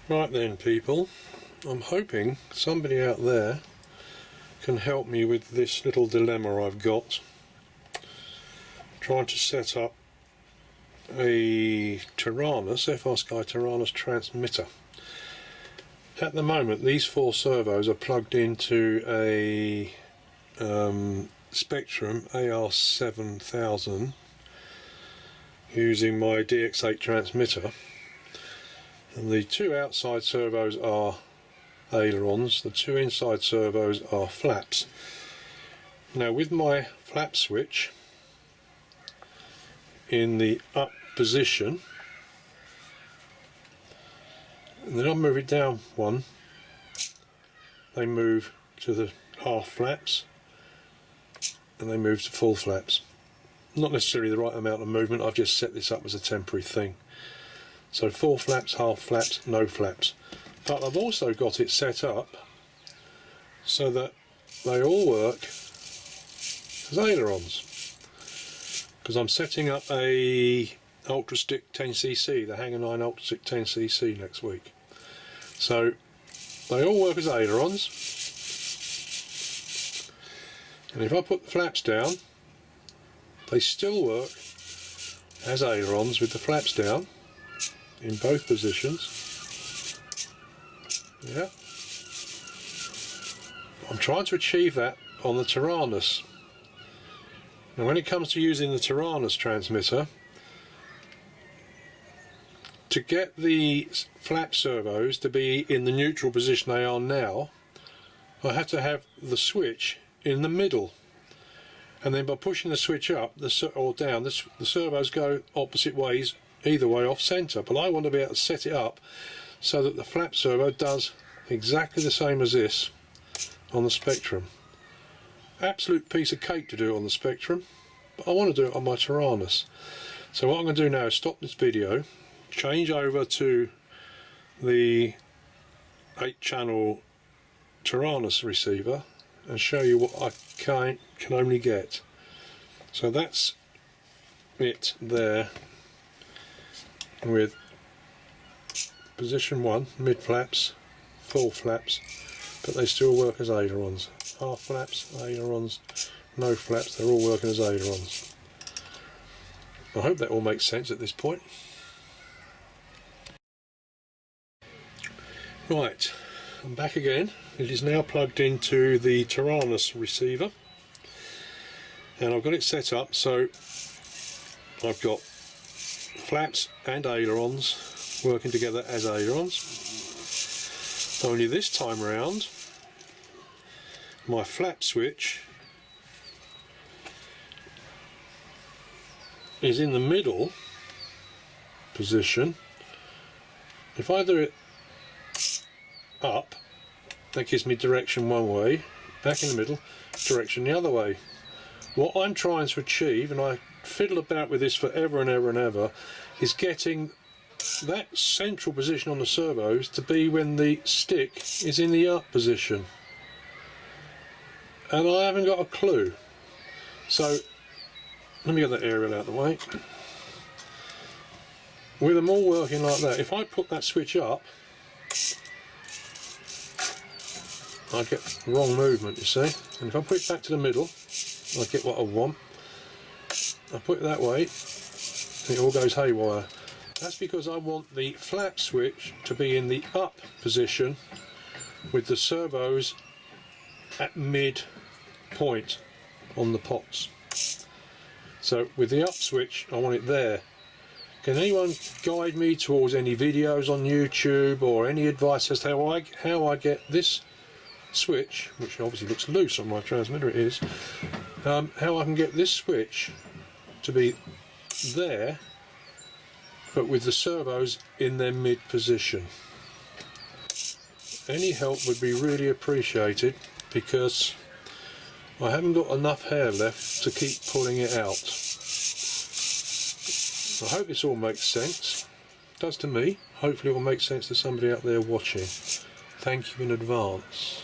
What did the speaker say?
Right then, people, I'm hoping somebody out there can help me with this little dilemma I've got. Trying to set up a Taranis, FR Sky Taranis Transmitter. At the moment these four servos are plugged into a Spectrum AR7000 using my DX8 transmitter, and the two outside servos are ailerons, the two inside servos are flaps. Now with my flap switch in the up position, and then I move it down one, they move to the half flaps and they move to full flaps. Not necessarily the right amount of movement, I've just set this up as a temporary thing. So full flaps, half flaps, no flaps. But I've also got it set up so that they all work as ailerons, because I'm setting up a Ultra Stick 10cc, the Hanger 9 Ultra Stick 10cc next week. So they all work as ailerons, and if I put the flaps down, they still work as ailerons with the flaps down in both positions. Yeah, I'm trying to achieve that on the Taranis. Now when it comes to using the Taranis transmitter, to get the flap servos to be in the neutral position they are now, I have to have the switch in the middle, and then by pushing the switch up or down, the servos go opposite ways, either way off centre. But I want to be able to set it up so that the flap servo does exactly the same as this on the Spectrum. Absolute piece of cake to do it on the Spectrum, but I want to do it on my Taranis. So what I'm going to do now is stop this video, change over to the 8-channel Taranis receiver and show you what I can only get. So that's it there, with position 1, mid flaps, full flaps, but they still work as ailerons. Half flaps, ailerons, no flaps, they're all working as ailerons. I hope that all makes sense at this point. Right, I'm back again. It is now plugged into the Taranis receiver, and I've got it set up so I've got flaps and ailerons working together as ailerons. Only this time around my flap switch is in the middle position. If I do it up, that gives me direction one way, back in the middle, direction the other way. What I'm trying to achieve, and I fiddle about with this forever and ever and ever, is getting that central position on the servos to be when the stick is in the up position, and I haven't got a clue. So let me get that aerial out of the way. With them all working like that, if I put that switch up, I get the wrong movement, you see, and if I put it back to the middle, I get what I want. I put it that way, and it all goes haywire. That's because I want the flap switch to be in the up position with the servos at mid point on the pots. So with the up switch, I want it there. Can anyone guide me towards any videos on YouTube or any advice as to how I get this switch, which obviously looks loose on my transmitter, it is, how I can get this switch to be there but with the servos in their mid position? Any help would be really appreciated, because I haven't got enough hair left to keep pulling it out. I hope this all makes sense. It does to me. Hopefully it will make sense to somebody out there watching. Thank you in advance.